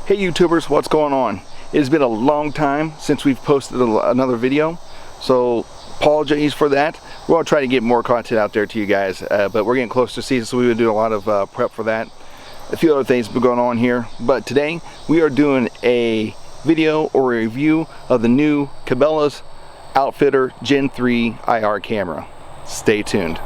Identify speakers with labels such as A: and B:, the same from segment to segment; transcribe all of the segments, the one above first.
A: Hey YouTubers, what's going on? It's been a long time since we've posted another video, so apologies for that. We're going to try to get more content out there to you guys, but we're getting close to season, so we would do a lot of prep for that. A few other things been going on here, but today we are doing a video or a review of the new Cabela's Outfitter Gen 3 IR camera. Stay tuned.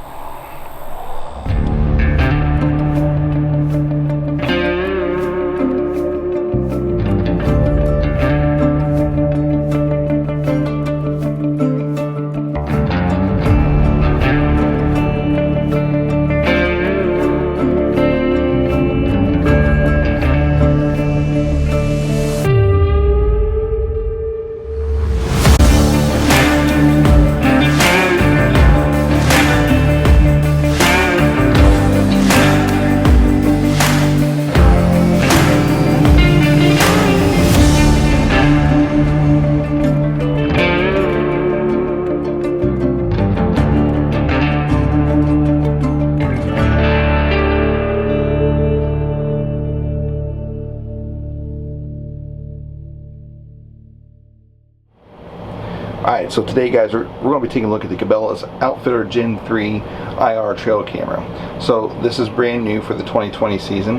A: Alright, so today guys, we're going to be taking a look at the Cabela's Outfitter Gen 3 IR trail camera. So this is brand new for the 2020 season.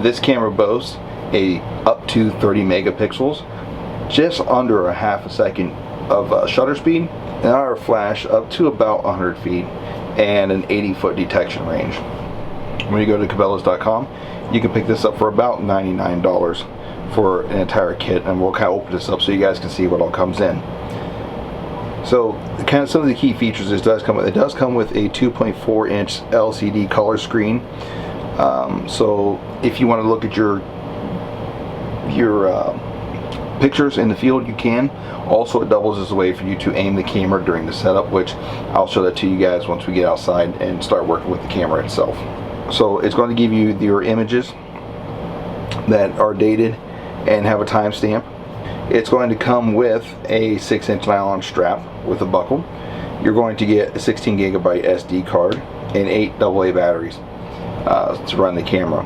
A: This camera boasts a up to 30 megapixels, just under a half a second of shutter speed, an IR flash up to about 100 feet, and an 80-foot detection range. When you go to Cabelas.com, you can pick this up for about $99 for an entire kit, and we'll kind of open this up so you guys can see what all comes in. So, kind of some of the key features it does come with a 2.4 inch LCD color screen. So if you want to look at your pictures in the field, you can. Also, it doubles as a way for you to aim the camera during the setup, which I'll show that to you guys once we get outside and start working with the camera itself. So it's going to give you your images that are dated and have a timestamp. It's going to come with a 6-inch nylon strap with a buckle. You're going to get a 16 gigabyte SD card and 8 AA batteries to run the camera.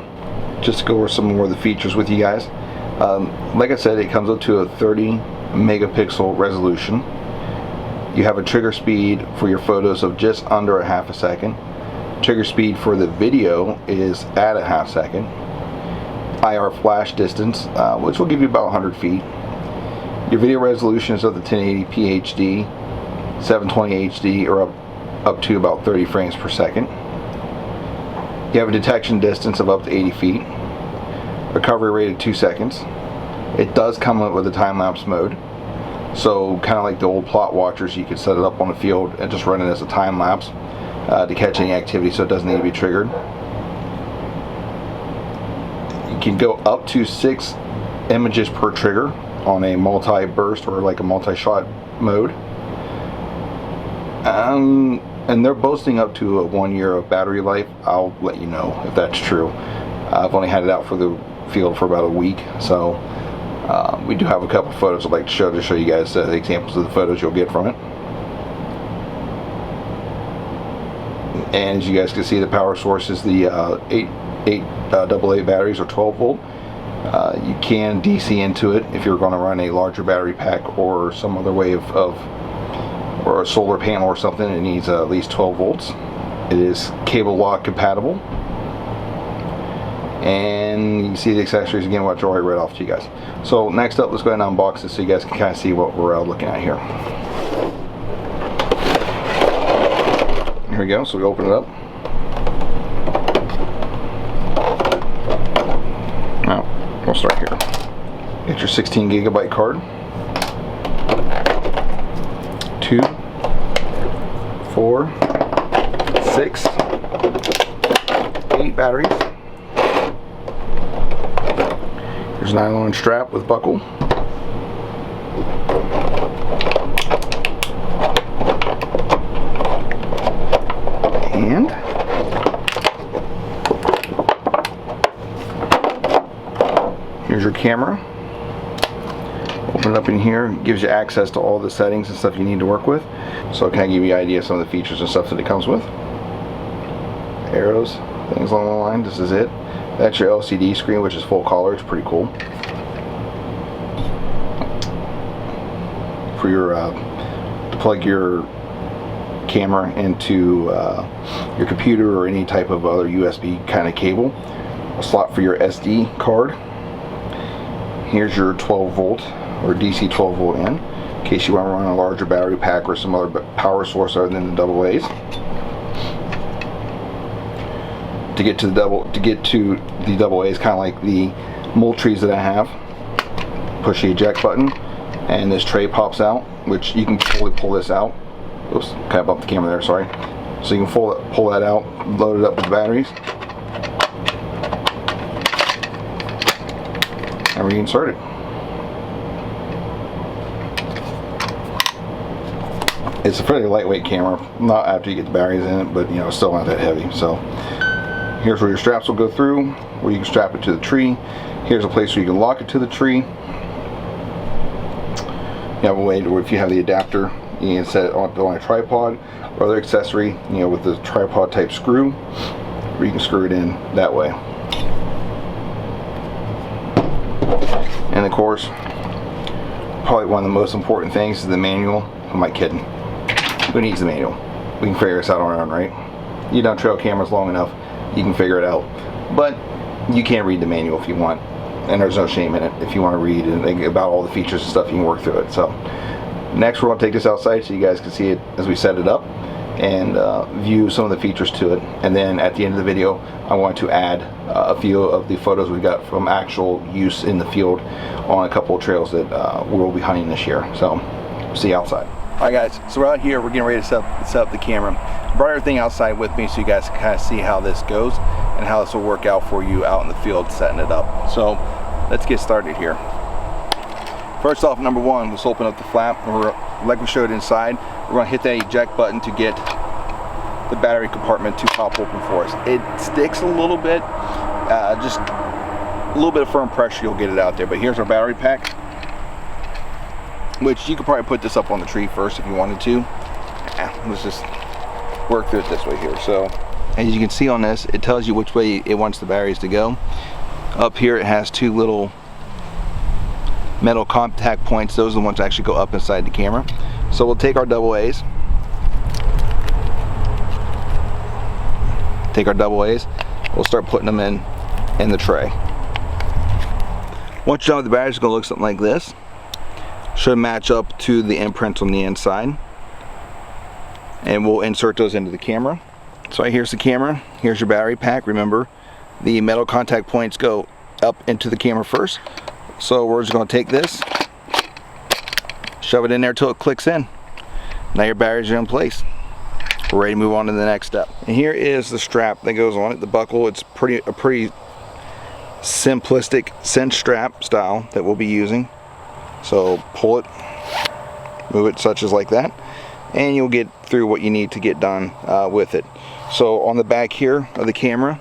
A: Just to go over some more of the features with you guys. Like I said, it comes up to a 30 megapixel resolution. You have a trigger speed for your photos of just under a half a second. Trigger speed for the video is at a half second. IR flash distance, which will give you about 100 feet. Your video resolution is of the 1080p HD, 720 HD, or up to about 30 frames per second. You have a detection distance of up to 80 feet. Recovery rate of 2 seconds. It does come with a time-lapse mode. So kind of like the old plot watchers, you could set it up on the field and just run it as a time-lapse to catch any activity, so it doesn't need to be triggered. You can go up to 6 images per trigger on a multi-burst or like a multi-shot mode. And they're boasting up to a 1 year of battery life. I'll let you know if that's true. I've only had it out for the field for about a week, so we do have a couple photos I'd like to show you guys examples of the photos you'll get from it. And as you guys can see, the power source is the 8 AA batteries or 12 volt. You can DC into it if you're going to run a larger battery pack or some other way or a solar panel or something. It needs at least 12 volts. It is cable lock compatible. And you can see the accessories again, which I already read off to you guys. So next up, let's go ahead and unbox this so you guys can kind of see what we're looking at here. Here we go, so we open it up. Now, we'll start here. Get your 16 gigabyte card. 2, 4, 6, 8 batteries. There's a nylon strap with buckle. And here's your camera. Open it up in here, it gives you access to all the settings and stuff you need to work with. So it kind of give you an idea of some of the features and stuff that it comes with. Arrows, things along the line. This is it. That's your LCD screen, which is full color. It's pretty cool. for your to plug your camera into your computer or any type of other USB kind of cable. A slot for your SD card. Here's your 12 volt or DC 12 volt in case you want to run a larger battery pack or some other power source other than the AA's. To get to the AA's, kind of like the Moultries that I have, push the eject button and this tray pops out, which you can fully pull this out. Oops, kind of bumped the camera there, sorry. So you can pull that out, load it up with batteries, and reinsert it. It's a pretty lightweight camera, not after you get the batteries in it, but you know, it's still not that heavy. So here's where your straps will go through, where you can strap it to the tree. Here's a place where you can lock it to the tree. You have a way to, if you have the adapter, you can set it on a tripod or other accessory, you know, with the tripod type screw, where you can screw it in that way. And of course, probably one of the most important things is the manual. Who am I kidding? Who needs the manual? We can figure this out on our own, right? You've done trail cameras long enough, you can figure it out. But you can't read the manual if you want, and there's no shame in it. If you want to read and think about all the features and stuff, you can work through it. So next we're going to take this outside so you guys can see it as we set it up and view some of the features to it. And then at the end of the video, I want to add a few of the photos we got from actual use in the field on a couple of trails that we'll be hunting this year. So see you outside. Alright guys, so we're out here, we're getting ready to set up the camera. I brought everything outside with me so you guys can kind of see how this goes and how this will work out for you out in the field setting it up. So let's get started here. First off, number one, let's open up the flap. Like we showed inside, we're going to hit that eject button to get the battery compartment to pop open for us. It sticks a little bit, just a little bit of firm pressure, you'll get it out there. But here's our battery pack, which you could probably put this up on the tree first if you wanted to. Let's just work through it this way here. So as you can see on this, it tells you which way it wants the batteries to go. Up here it has two little metal contact points. Those are the ones that actually go up inside the camera. So we'll take our AA's. We'll start putting them in the tray. Once you're done with the batteries, it's going to look something like this. Should match up to the imprints on the inside. And we'll insert those into the camera. So here's the camera, here's your battery pack. Remember, the metal contact points go up into the camera first. So we're just going to take this, shove it in there till it clicks in. Now your batteries are in place. We're ready to move on to the next step. And here is the strap that goes on it, the buckle. It's a pretty simplistic cinch strap style that we'll be using. So pull it, move it such as like that, and you'll get through what you need to get done with it. So on the back here of the camera,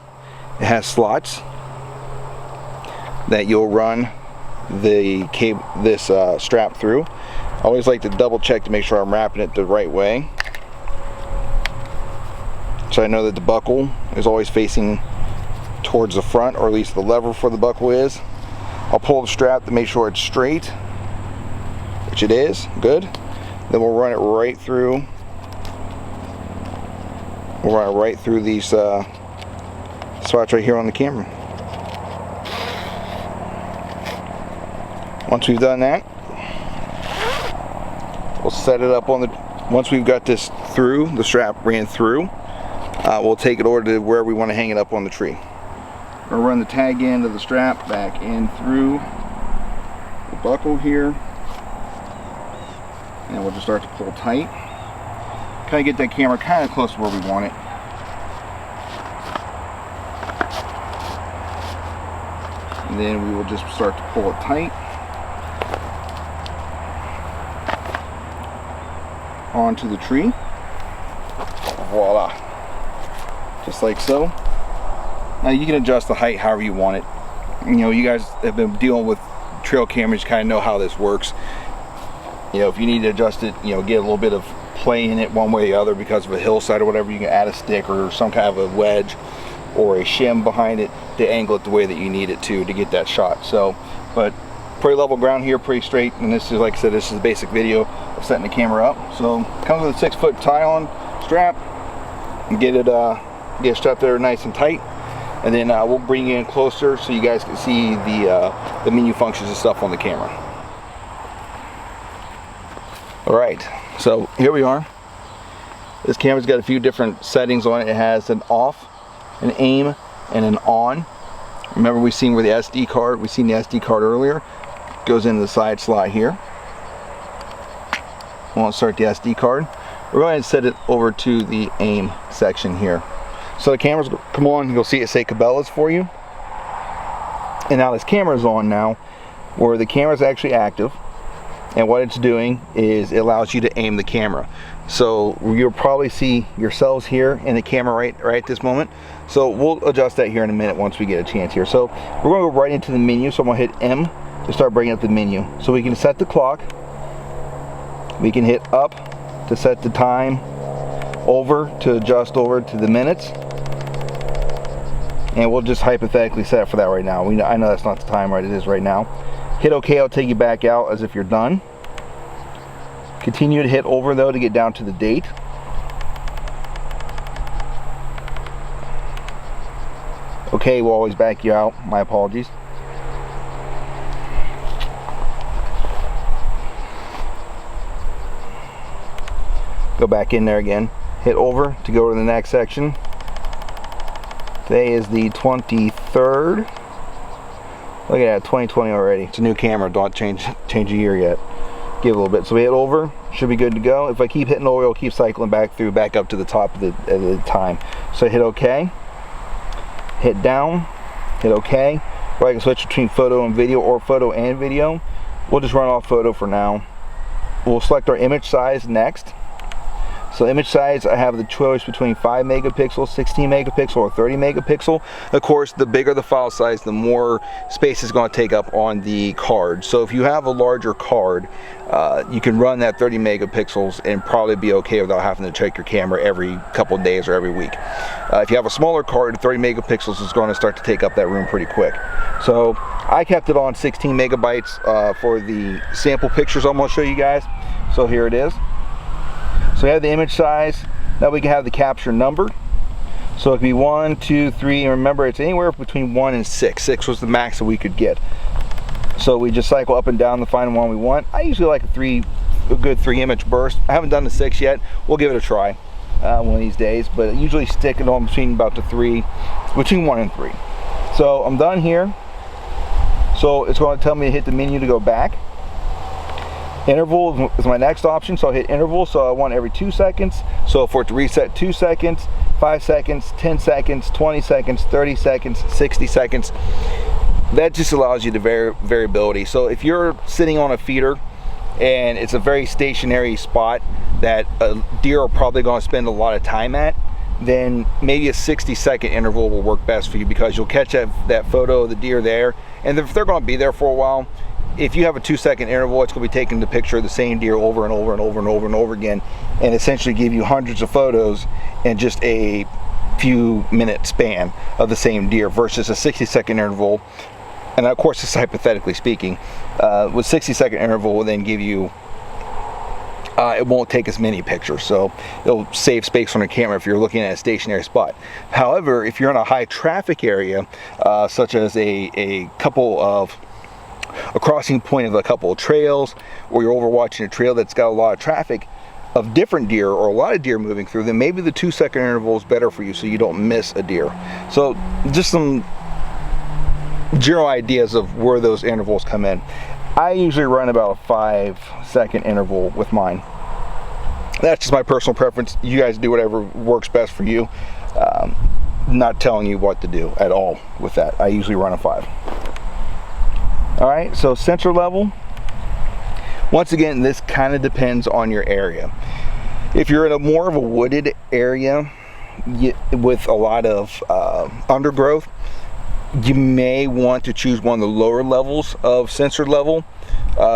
A: it has slots that you'll run the cable, this strap through. I always like to double check to make sure I'm wrapping it the right way, so I know that the buckle is always facing towards the front, or at least the lever for the buckle is. I'll pull the strap to make sure it's straight, which it is. Good. Then we'll run it right through. We'll run it right through these spots right here on the camera. Once we've done that, we'll set it up on the. Once we've got this through, the strap ran through, we'll take it over to where we want to hang it up on the tree. We'll run the tag end of the strap back in through the buckle here. And we'll just start to pull tight. Kind of get that camera kind of close to where we want it. And then we will just start to pull it tight. Onto the tree. Voila. Just like so. Now you can adjust the height however you want it. You know, you guys have been dealing with trail cameras, you kind of know how this works. You know, if you need to adjust it, you know, get a little bit of play in it one way or the other because of a hillside or whatever, you can add a stick or some kind of a wedge or a shim behind it to angle it the way that you need it to get that shot. So, but pretty level ground here, pretty straight, and this is, like I said, this is a basic video of setting the camera up. So it comes with a 6-foot tie-on strap. And get it strapped there nice and tight. And then we'll bring you in closer so you guys can see the menu functions and stuff on the camera. All right, so here we are. This camera's got a few different settings on it. It has an off, an aim, and an on. Remember we seen the SD card earlier. Goes into the side slot here. We'll start the SD card. We're going to set it over to the aim section here. So the camera's come on, you'll see it say Cabela's for you. And now this camera's on now, where the camera's actually active. And what it's doing is it allows you to aim the camera. So you'll probably see yourselves here in the camera right this moment. So we'll adjust that here in a minute once we get a chance here. So we're going to go right into the menu. So I'm going to hit M to start bringing up the menu. So we can set the clock. We can hit up to set the time, over to adjust over to the minutes. And we'll just hypothetically set it for that right now. I know that's not the time, right? It is right now. Hit OK, I'll take you back out as if you're done. Continue to hit over though to get down to the date. OK, we'll always back you out. My apologies. Go back in there again. Hit over to go to the next section. Today is the 23rd. Look at that, 2020 already. It's a new camera, don't change a year yet. Give a little bit. So we hit over, should be good to go. If I keep hitting over, it'll keep cycling back up to the top of the time. So hit OK, hit down, hit OK. Or I can switch between photo and video or photo and video. We'll just run off photo for now. We'll select our image size next. So image size, I have the choice between 5 megapixels, 16 megapixel, or 30 megapixel. Of course, the bigger the file size, the more space it's going to take up on the card. So if you have a larger card, you can run that 30 megapixels and probably be okay without having to check your camera every couple of days or every week. If you have a smaller card, 30 megapixels is going to start to take up that room pretty quick. So I kept it on 16 megabytes for the sample pictures I'm going to show you guys. So here it is. So we have the image size. Now we can have the capture number. So it could be 1, 2, 3, and remember it's anywhere between 1 and 6. 6 was the max that we could get. So we just cycle up and down to find one we want. I usually like a good 3 image burst. I haven't done the 6 yet. We'll give it a try one of these days, but I usually stick it on between about the 3, between 1 and 3. So I'm done here. So it's going to tell me to hit the menu to go back. Interval is my next option, so I'll hit interval. So I want every 2 seconds. So for it to reset 2 seconds, 5 seconds, 10 seconds, 20 seconds, 30 seconds, 60 seconds. That just allows you the variability. So if you're sitting on a feeder and it's a very stationary spot that a deer are probably going to spend a lot of time at, then maybe a 60-second interval will work best for you, because you'll catch that photo of the deer there, and if they're going to be there for a while, if you have a 2-second interval, it's going to be taking the picture of the same deer over and over and over and over and over again, and essentially give you hundreds of photos in just a few minute span of the same deer, versus a 60-second interval. And of course, it's hypothetically speaking, with 60-second interval will then give you, it won't take as many pictures, so it'll save space on your camera if you're looking at a stationary spot. However, if you're in a high traffic area, such as a crossing point of a couple of trails, or you're overwatching a trail that's got a lot of traffic of different deer or a lot of deer moving through, then maybe the 2-second interval is better for you so you don't miss a deer. So just some general ideas of where those intervals come in. I usually run about a 5-second interval with mine. That's just my personal preference. You guys do whatever works best for you. Not telling you what to do at all with that. I usually run a 5. Alright, so sensor level. Once again, this kind of depends on your area. If you're in a more of a wooded area with a lot of undergrowth, you may want to choose one of the lower levels of sensor level,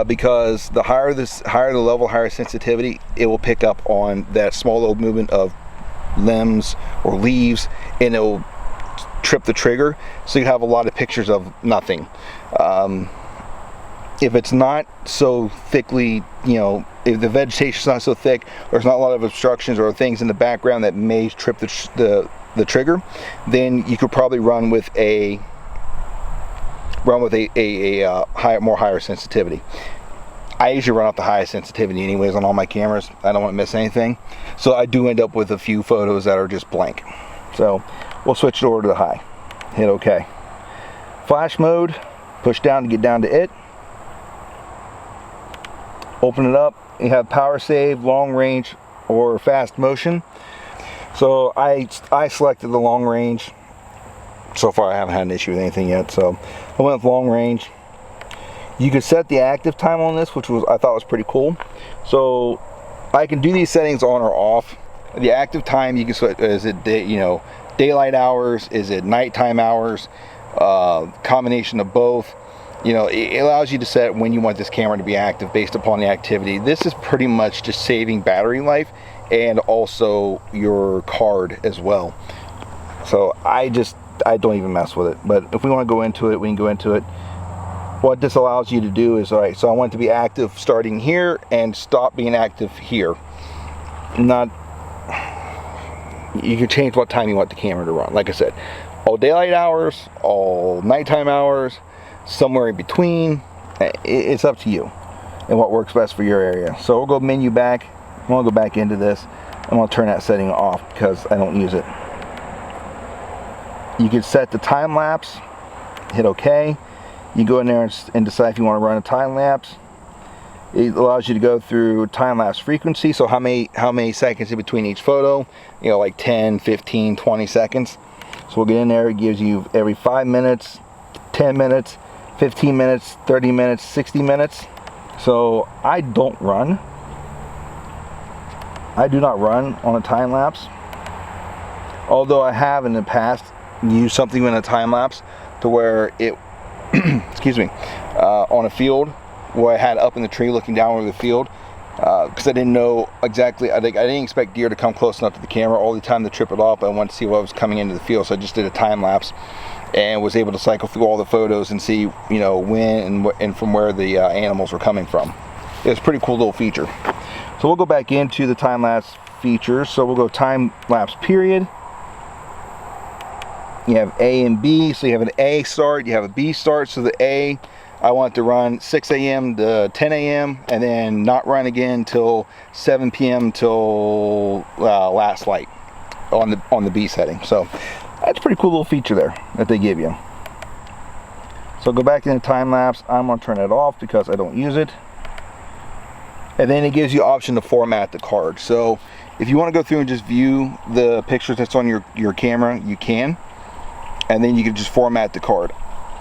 A: because the higher the level, higher sensitivity, it will pick up on that small little movement of limbs or leaves, and it will trip the trigger, so you have a lot of pictures of nothing. if it's not so thickly, you know, if the vegetation's not so thick, there's not a lot of obstructions or things in the background that may trip the trigger, then you could probably run with a higher sensitivity. I usually run off the highest sensitivity anyways on all my cameras. I don't want to miss anything, so I do end up with a few photos that are just blank. So we'll switch it over to the high. Hit OK. Flash mode, push down to get down to it. Open it up. You have power save, long range, or fast motion. So I selected the long range. So far I haven't had an issue with anything yet, so I went with long range. You can set the active time on this, which I thought was pretty cool. So I can do these settings on or off. The active time, you can set, is it daylight hours, is it nighttime hours, combination of both. You know, it allows you to set when you want this camera to be active based upon the activity. This is pretty much just saving battery life and also your card as well. So I don't even mess with it. But if we want to go into it, we can go into it. What this allows you to do is, all right, so I want it to be active starting here and stop being active here. You can change what time you want the camera to run. Like I said, all daylight hours, all nighttime hours, somewhere in between. It's up to you and what works best for your area. So we'll go menu back. I'm going to go back into this. I'm going to turn that setting off because I don't use it. You can set the time lapse. Hit OK. You go in there and decide if you want to run a time lapse. It allows you to go through time lapse frequency, so how many seconds in between each photo, you know, like 10, 15, 20 seconds. So we'll get in there. It gives you every 5 minutes, 10 minutes, 15 minutes, 30 minutes, 60 minutes. So I do not run on a time lapse, although I have in the past used something in a time lapse to where it excuse me, on a field where I had up in the tree looking down over the field, because I didn't know exactly, I didn't expect deer to come close enough to the camera all the time to trip it off. I wanted to see what was coming into the field, so I just did a time lapse and was able to cycle through all the photos and see, you know, when and from where the animals were coming from. It was a pretty cool little feature. So we'll go back into the time lapse features. So we'll go time lapse period. You have A and B, so you have an A start, you have a B start. So the A, I want to run 6 a.m. to 10 a.m. and then not run again till 7 p.m. till last light on the B setting. So that's a pretty cool little feature there that they give you. So go back into time lapse. I'm going to turn it off because I don't use it. And then it gives you option to format the card. So if you want to go through and just view the pictures that's on your camera, you can. And then you can just format the card.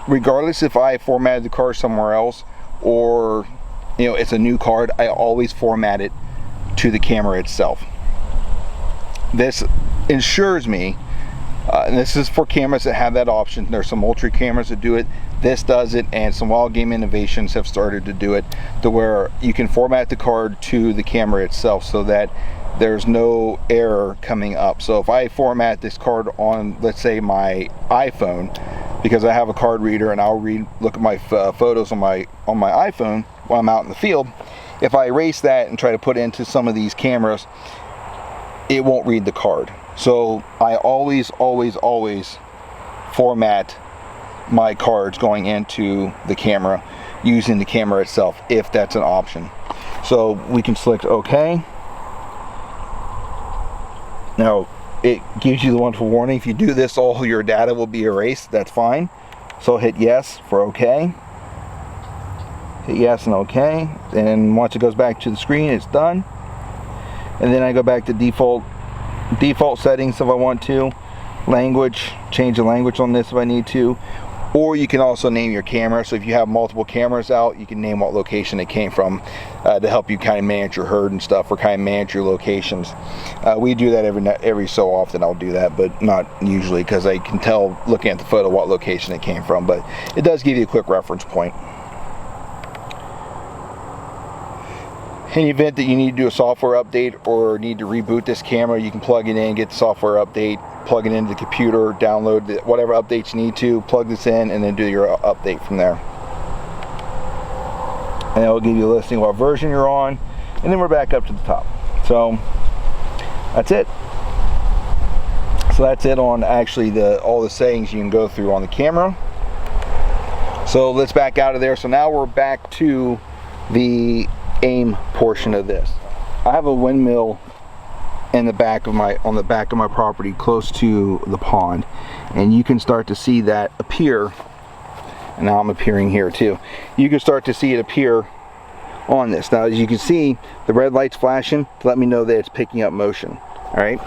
A: Regardless if I formatted the card somewhere else or, you know, it's a new card, I always format it to the camera itself. This ensures me, and this is for cameras that have that option. There's some Ultra cameras that do it. This does it, and some Wild Game Innovations have started to do it to where you can format the card to the camera itself so that there's no error coming up. So if I format this card on, let's say, my iPhone, because I have a card reader and I'll look at my photos on my iPhone while I'm out in the field, if I erase that and try to put it into some of these cameras, it won't read the card. So I always format my cards going into the camera using the camera itself, if that's an option. So we can select OK. Now it gives you the wonderful warning, if you do this all your data will be erased. That's fine. So hit yes for OK. Hit yes and OK, and once it goes back to the screen, it's done. And then I go back to default settings if I want to. Language, change the language on this if I need to. Or you can also name your camera. So if you have multiple cameras out, you can name what location it came from to help you kind of manage your herd and stuff, or kind of manage your locations. We do that every so often. I'll do that, but not usually, because I can tell looking at the photo what location it came from. But it does give you a quick reference point. In the event that you need to do a software update or need to reboot this camera, you can plug it in, get the software update, plug it into the computer, download whatever updates you need to, plug this in, and then do your update from there. and it'll give you a listing of what version you're on, and then we're back up to the top. So that's it. So that's it on actually all the settings you can go through on the camera. So let's back out of there. So now we're back to the aim portion of this. I have a windmill in the back of on the back of my property close to the pond, and you can start to see that appear. And now I'm appearing here too. You can start to see it appear on this. Now, as you can see, the red light's flashing to let me know that it's picking up motion. All right.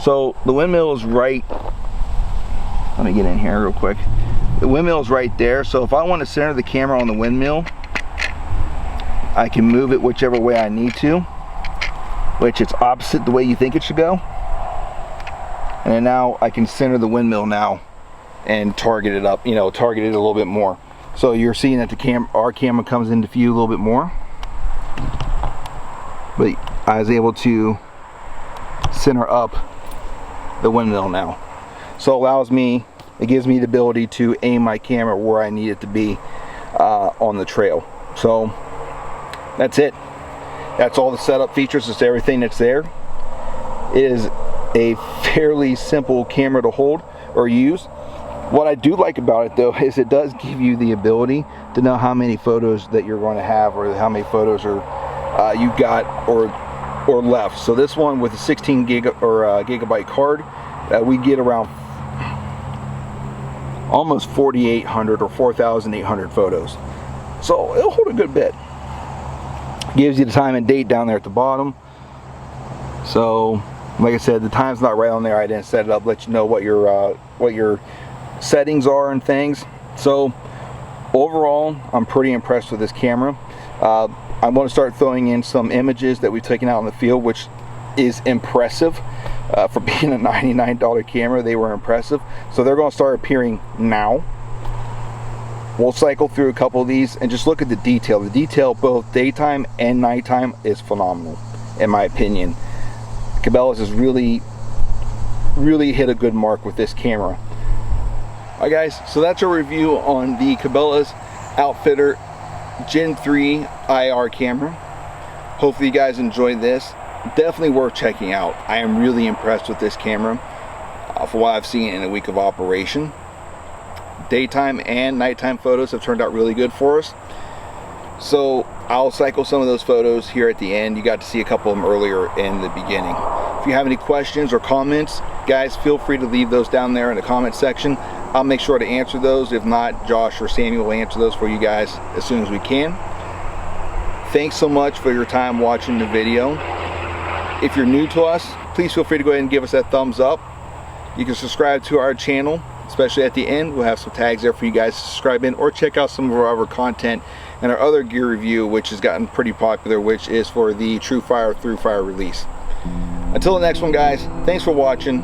A: So the windmill is right. Let me get in here real quick. The windmill is right there. So if I want to center the camera on the windmill, I can move it whichever way I need to, which it's opposite the way you think it should go. And then now I can center the windmill now and target it up, target it a little bit more. So you're seeing that our camera comes into view a little bit more. But I was able to center up the windmill now. So it gives me the ability to aim my camera where I need it to be on the trail. So that's it. That's all the setup features. It's everything that's there. It is a fairly simple camera to hold or use. What I do like about it though is it does give you the ability to know how many photos that you're going to have, or how many photos you got or left. So this one with a 16 gigabyte card, we get around almost 4,800 or 4,800 photos. So it'll hold a good bit. Gives you the time and date down there at the bottom. So like I said, the time's not right on there. I didn't set it up, let you know what your settings are and things. So overall, I'm pretty impressed with this camera. I'm going to start throwing in some images that we've taken out in the field, which is impressive. For being a $99 camera, they were impressive. So they're going to start appearing now. We'll cycle through a couple of these and just look at the detail. The detail both daytime and nighttime is phenomenal, in my opinion. Cabela's has really hit a good mark with this camera. Alright guys, so that's our review on the Cabela's Outfitter Gen 3 IR camera. Hopefully you guys enjoyed this. Definitely worth checking out. I am really impressed with this camera for what I've seen in a week of operation. Daytime and nighttime photos have turned out really good for us. So I'll cycle some of those photos here at the end. You got to see a couple of them earlier in the beginning. If you have any questions or comments, guys, feel free to leave those down there in the comment section. I'll make sure to answer those. If not, Josh or Samuel will answer those for you guys as soon as we can. Thanks so much for your time watching the video. If you're new to us, please feel free to go ahead and give us that thumbs up. You can subscribe to our channel, especially at the end. We'll have some tags there for you guys to subscribe in, or check out some of our other content and our other gear review, which has gotten pretty popular, which is for the TrueFire through-fire release. Until the next one, guys, thanks for watching.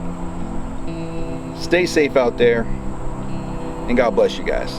A: Stay safe out there, and God bless you guys.